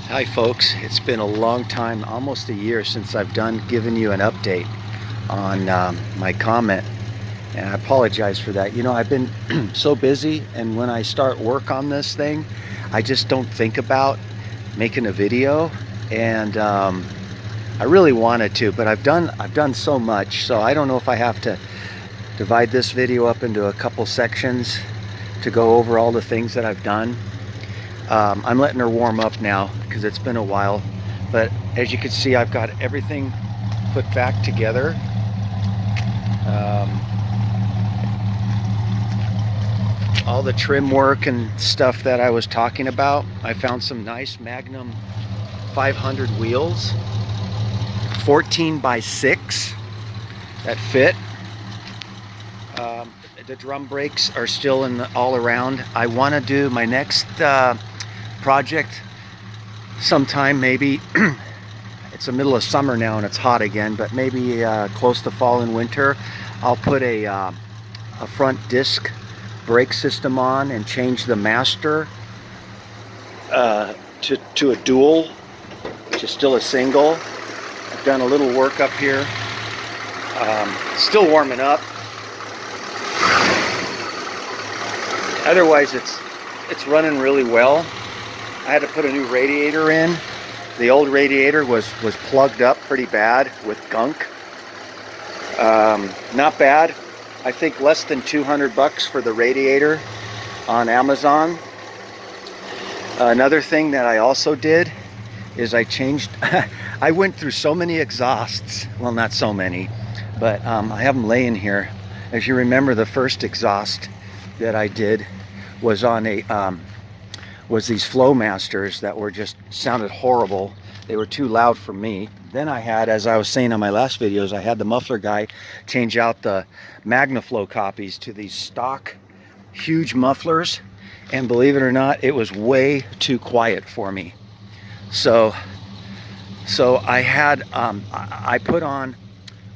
Hi folks, it's been a long time, almost a year since I've given you an update on my comment, and I apologize for that. I've been so busy, and when I start work on this thing, I just don't think about making a video, and I really wanted to, but I've done so much, so I don't know if I have to divide this video up into a couple sections to go over all the things that I've done. I'm letting her warm up now because it's been a while, but as you can see, I've got everything put back together. All the trim work and stuff that I was talking about. I found some nice Magnum 500 wheels, 14 by 6 that fit. The drum brakes are still in the all around. I want to do my next project sometime, maybe it's the middle of summer now and it's hot again, but maybe close to fall and winter, I'll put a front disc brake system on and change the master to a dual, which is still a single. I've done a little work up here, still warming up. Otherwise it's running really well. I had to put a new radiator in. The old radiator was plugged up pretty bad with gunk. Not bad. I think less than 200 bucks for the radiator on Amazon. Another thing that I also did is I changed I went through so many exhausts. Well, not so many, but I have them laying here. As you remember, the first exhaust that I did was on was these Flowmasters that were just sounded horrible. They were too loud for me. Then I had, as I was saying on my last videos, I had the muffler guy change out the MagnaFlow copies to these stock huge mufflers, and believe it or not, it was way too quiet for me. So I had I put on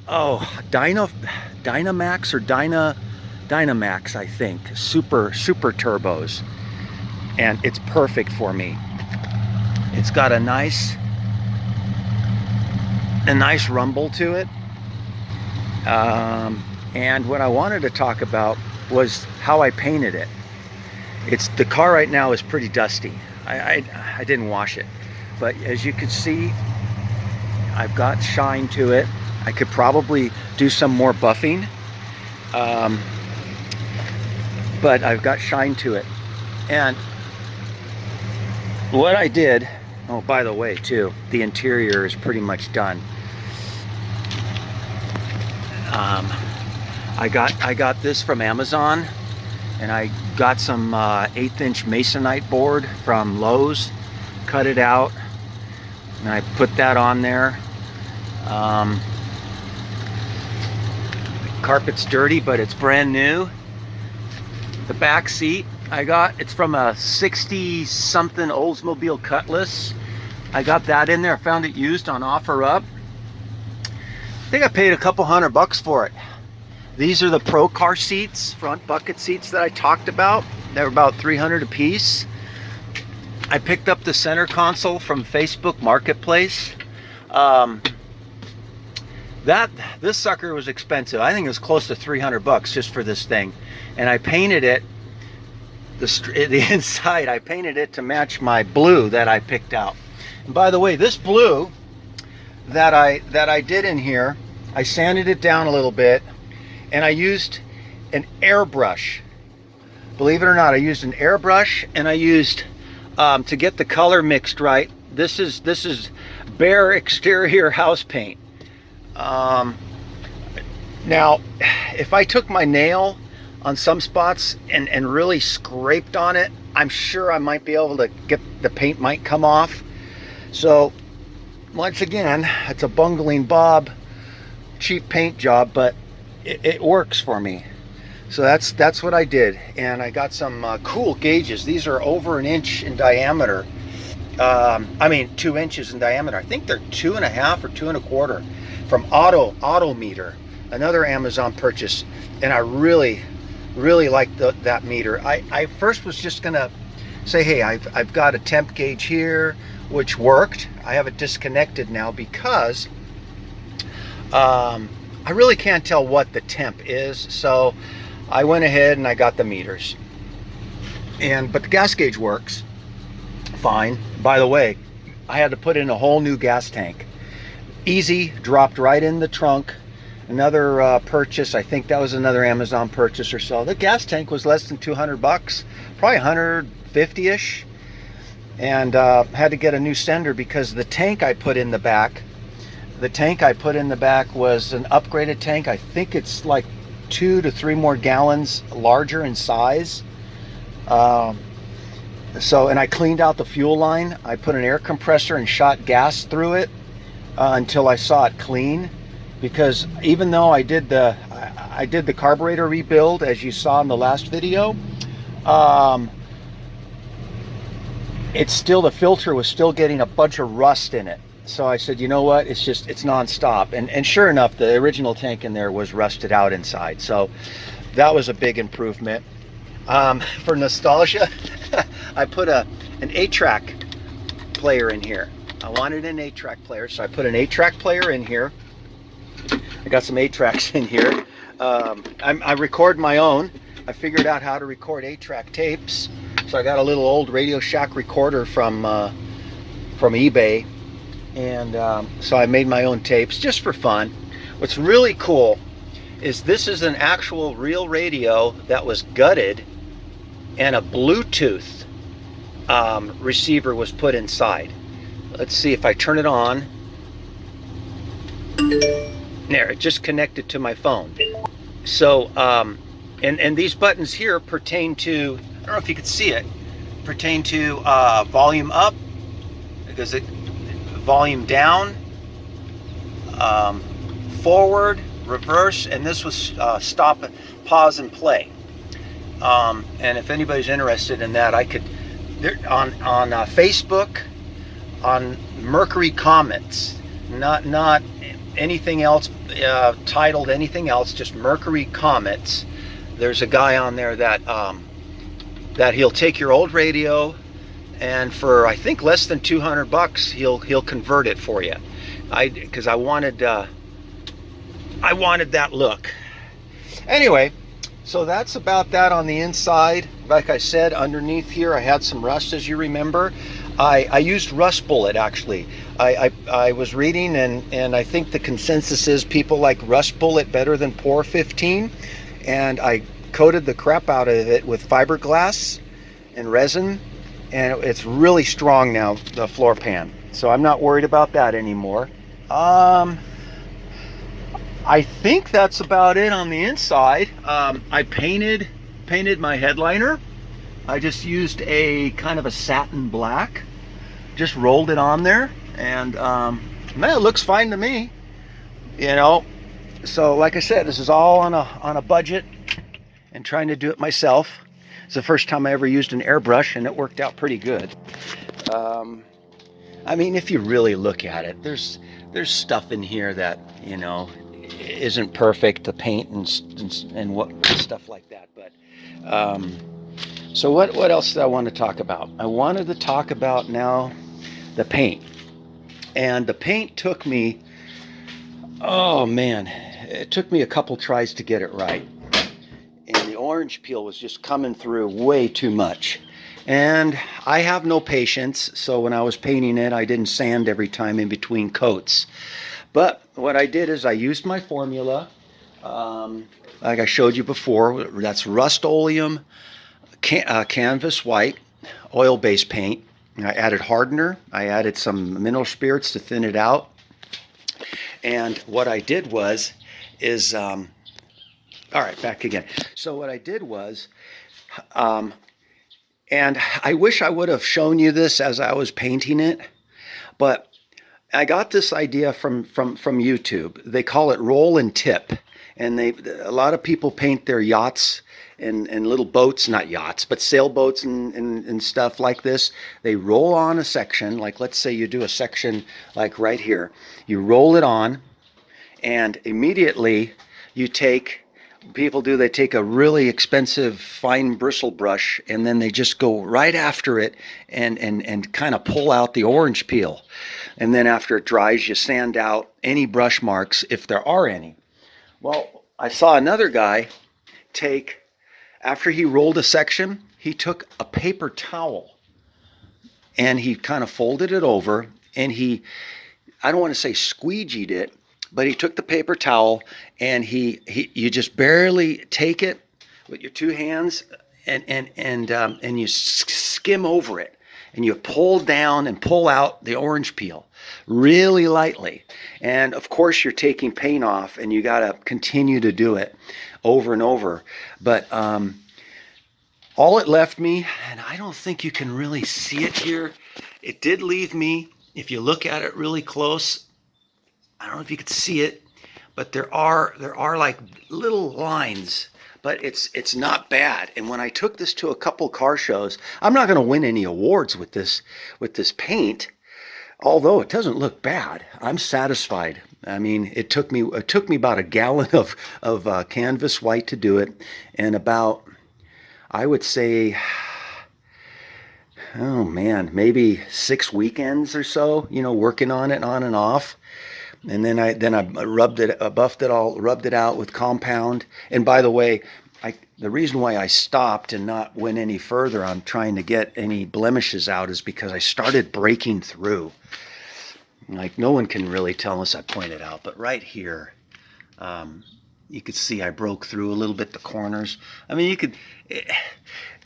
Dynamax or Dynamax, I think, super turbos, and it's perfect for me. It's got a nice rumble to it, and what I wanted to talk about was how I painted it. The car right now is pretty dusty. I didn't wash it, but as you can see, I've got shine to it. I could probably do some more buffing, but I've got shine to it. And what I did, oh, by the way, too, the interior is pretty much done. I got this from Amazon, and I got some 1/8" Masonite board from Lowe's, cut it out, and I put that on there. The carpet's dirty, but it's brand new. The back seat it's from a 60-something Oldsmobile Cutlass. I got that in there. I found it used on OfferUp. I think I paid a couple $100 for it. These are the Pro Car seats, front bucket seats that I talked about. They're about $300 a piece. I picked up the center console from Facebook Marketplace. This sucker was expensive. I think it was close to $300 just for this thing. And I painted it, the inside, I painted it to match my blue that I picked out. And by the way, this blue that I did in here, I sanded it down a little bit, and I used an airbrush. Believe it or not, I used an airbrush, and I used to get the color mixed right. This is bare exterior house paint. Now, if I took my nail on some spots and really scraped on it, I'm sure I might be able to get the paint might come off. So once again, it's a bungling Bob cheap paint job, but it works for me. So that's what I did. And I got some cool gauges. These are over 1 inch in diameter. I mean 2 inches in diameter. I think they're 2.5 or 2 1/4 from Auto Meter, another Amazon purchase. And I really like that meter. I first was just gonna say, hey, I've got a temp gauge here, which worked. I have it disconnected now because I really can't tell what the temp is, so I went ahead and I got the meters. But the gas gauge works fine. By the way, I had to put in a whole new gas tank. Easy, dropped right in the trunk. Another purchase, I think that was another Amazon purchase or so. The gas tank was less than 200 bucks, probably 150-ish. And had to get a new sender because the tank I put in the back, was an upgraded tank. I think it's like 2 to 3 more gallons larger in size. And I cleaned out the fuel line. I put an air compressor and shot gas through it until I saw it clean. Because even though I did the carburetor rebuild, as you saw in the last video, it's still, the filter was still getting a bunch of rust in it. So I said, you know what, it's nonstop. And sure enough, the original tank in there was rusted out inside. So that was a big improvement. For nostalgia, I put an 8-track player in here. I wanted an 8-track player, so I put an 8-track player in here. I got some 8-tracks in here. I record my own. I figured out how to record 8-track tapes. So I got a little old Radio Shack recorder from eBay. And so I made my own tapes just for fun. What's really cool is this is an actual real radio that was gutted and a Bluetooth receiver was put inside. Let's see if I turn it on. There, it just connected to my phone. So, and these buttons here pertain to, I don't know if you could see it, pertain to volume up, because it, volume down, forward, reverse, and this was stop, pause, and play. And if anybody's interested in that, I could, on Facebook, on Mercury Comets, not anything else titled anything else, just Mercury Comets. There's a guy on there that that he'll take your old radio, and for I think less than 200 bucks he'll convert it for you. Because I wanted that look. Anyway, so that's about that on the inside. Like I said, underneath here I had some rust, as you remember. I used Rust Bullet, actually. I was reading, and I think the consensus is people like Rust Bullet better than Pour 15, and I coated the crap out of it with fiberglass and resin, and it's really strong now, the floor pan. So I'm not worried about that anymore. I think that's about it on the inside. I painted my headliner. I just used a kind of a satin black, just rolled it on there, and man, it looks fine to me, you know. So like I said, this is all on a budget and trying to do it myself. It's the first time I ever used an airbrush, and it worked out pretty good. I mean, if you really look at it, there's stuff in here that, you know, isn't perfect, the paint and what stuff like that. But so what else did I want to talk about? I wanted to talk about now the paint. And the paint took me, oh man, it took me a couple tries to get it right. And the orange peel was just coming through way too much. And I have no patience, so when I was painting it, I didn't sand every time in between coats. But what I did is I used my formula, like I showed you before. That's Rust-Oleum Canvas White, oil-based paint. I added hardener. I added some mineral spirits to thin it out. And what I did was, all right, back again. So what I did was, and I wish I would have shown you this as I was painting it, but I got this idea from YouTube. They call it roll and tip, and a lot of people paint their yachts and little boats, not yachts, but sailboats and stuff like this. They roll on a section, like let's say you do a section like right here. You roll it on, and immediately you take people do, they take a really expensive fine bristle brush and then they just go right after it and kind of pull out the orange peel. And then after it dries, you sand out any brush marks if there are any. Well, I saw another guy take, after he rolled a section, he took a paper towel and he kind of folded it over and he, I don't want to say squeegeed it, but he took the paper towel and you just barely take it with your two hands and you skim over it and you pull down and pull out the orange peel really lightly. And of course you're taking paint off and you got to continue to do it over and over. But all it left me, and I don't think you can really see it here, it did leave me, if you look at it really close, I don't know if you could see it, but there are like little lines, but it's not bad. And when I took this to a couple car shows, I'm not going to win any awards with this paint, although it doesn't look bad. I'm satisfied. I mean, it took me about a gallon of canvas white to do it, and about, I would say, oh man, maybe 6 weekends or so, you know, working on it on and off. And then I rubbed it, buffed it all, rubbed it out with compound. And by the way, the reason why I stopped and not went any further on trying to get any blemishes out is because I started breaking through. Like, no one can really tell unless I point it out, but right here, you could see I broke through a little bit the corners. I mean, you could,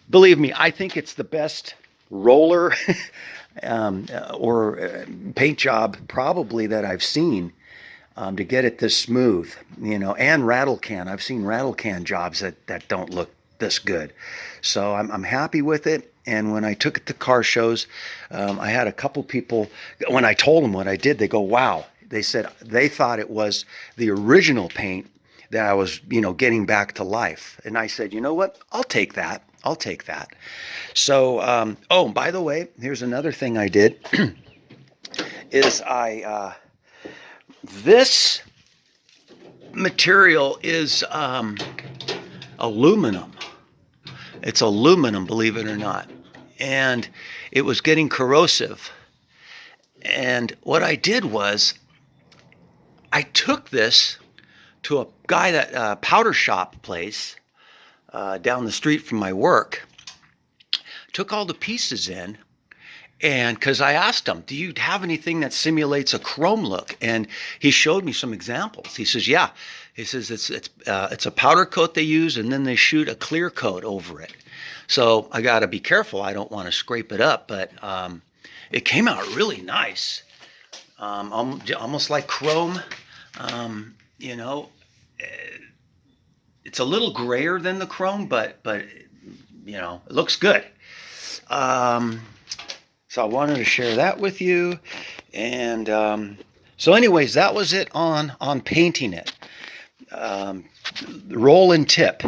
believe me, I think it's the best roller or paint job probably that I've seen to get it this smooth, you know, and rattle can. I've seen rattle can jobs that don't look this good. So I'm happy with it. And when I took it to car shows, I had a couple people, when I told them what I did, they go, wow. They said they thought it was the original paint that I was, you know, getting back to life. And I said, you know what? I'll take that. I'll take that. So, oh, by the way, here's another thing I did is this material is aluminum. It's aluminum, believe it or not. And it was getting corrosive. And what I did was I took this to a guy that powder shop place down the street from my work, took all the pieces in, and because I asked him, do you have anything that simulates a chrome look? And he showed me some examples. He says, yeah. He says it's a powder coat they use, and then they shoot a clear coat over it. So I got to be careful. I don't want to scrape it up, but it came out really nice, almost like chrome. You know, it's a little grayer than the chrome, but you know, it looks good. So I wanted to share that with you. And so anyways, that was it on painting it. Roll and tip.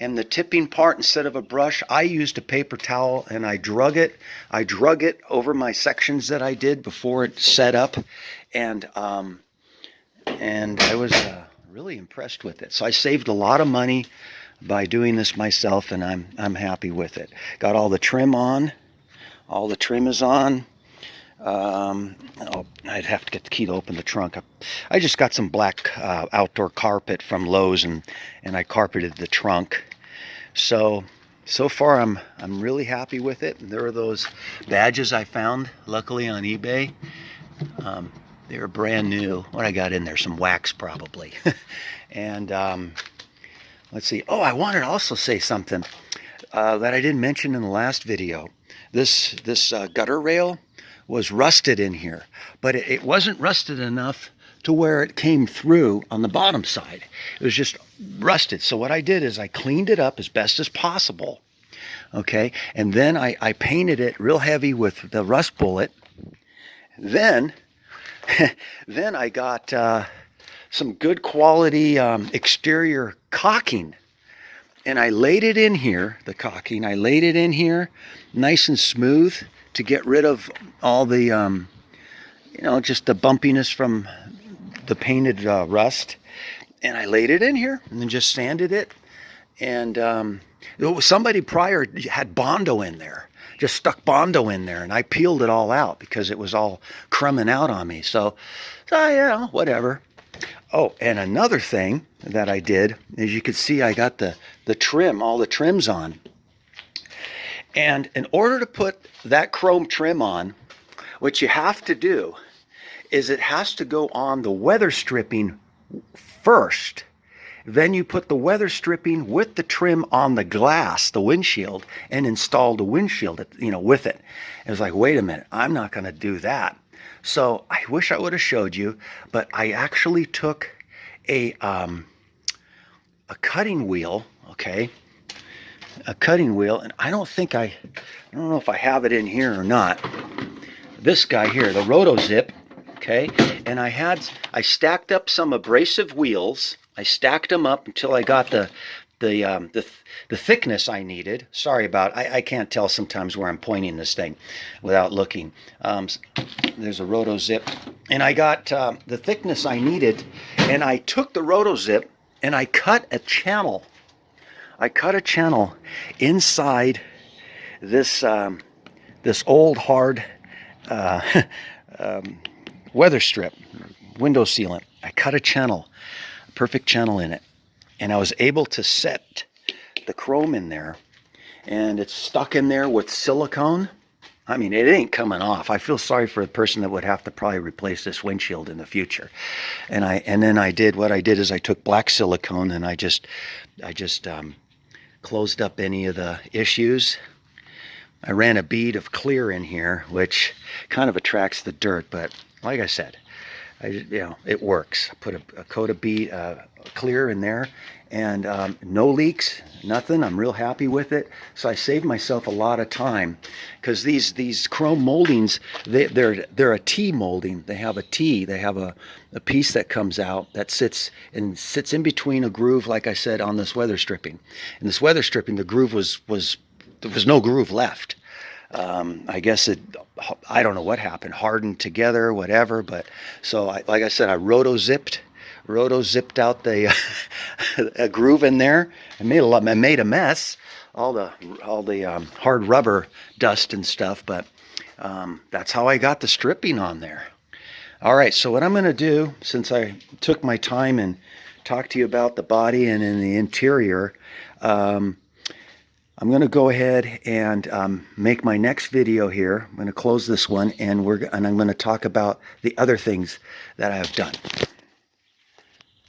And the tipping part, instead of a brush, I used a paper towel and I drug it over my sections that I did before it set up. And I was really impressed with it. So I saved a lot of money by doing this myself, and I'm happy with it. Got all the trim on. All the trim is on. Oh, I'd have to get the key to open the trunk. I just got some black outdoor carpet from Lowe's, and I carpeted the trunk. So far I'm really happy with it. And there are those badges I found, luckily, on eBay. They were brand new. What I got in there, some wax probably. And let's see. Oh, I wanted to also say something that I didn't mention in the last video. This gutter rail was rusted in here, but it wasn't rusted enough to where it came through on the bottom side. It was just rusted. So what I did is I cleaned it up as best as possible. Okay, and then I painted it real heavy with the rust bullet. Then I got some good quality exterior caulking, and I laid it in here, the caulking, I laid it in here nice and smooth to get rid of all the, you know, just the bumpiness from the painted rust. and I laid it in here and then just sanded it. And somebody prior had Bondo in there, just stuck Bondo in there, and I peeled it all out because it was all crumbing out on me. So whatever. Oh, and another thing that I did, as you can see, I got the trim, all the trims on. And in order to put that chrome trim on, what you have to do is it has to go on the weather stripping first. Then you put the weather stripping with the trim on the glass, the windshield, and install the windshield, with it. It was like, wait a minute, I'm not going to do that. So I wish I would have showed you, but I actually took a cutting wheel, okay, a cutting wheel, and I don't know if I have it in here or not. This guy here, the RotoZip, okay, and I stacked up some abrasive wheels. I stacked them up until I got the thickness I needed. Sorry about it. I can't tell sometimes where I'm pointing this thing without looking. There's a RotoZip, and I got the thickness I needed, and I took the RotoZip and I cut a channel. I cut a channel inside this this old hard weather strip, window sealant. I cut a channel, a perfect channel in it, and I was able to set the chrome in there, and it's stuck in there with silicone. I mean, it ain't coming off. I feel sorry for the person that would have to probably replace this windshield in the future. And then I took black silicone and I just closed up any of the issues. I ran a bead of clear in here, which kind of attracts the dirt, but like I said, it works. I put a coat of bead clear in there, and no leaks, nothing. I'm real happy with it. So I saved myself a lot of time, because these chrome moldings, they're a T molding. They have a T. They have a piece that comes out that sits in between a groove, like I said, on this weather stripping. And this weather stripping, the groove there was no groove left. I guess I don't know what happened, hardened together, whatever. But so, like I said, I roto-zipped out the a groove in there. I made a mess, all the hard rubber dust and stuff. But that's how I got the stripping on there. All right, so what I'm going to do, since I took my time and talked to you about the body and in the interior, I'm going to go ahead and make my next video here. I'm going to close this one, and I'm going to talk about the other things that I have done.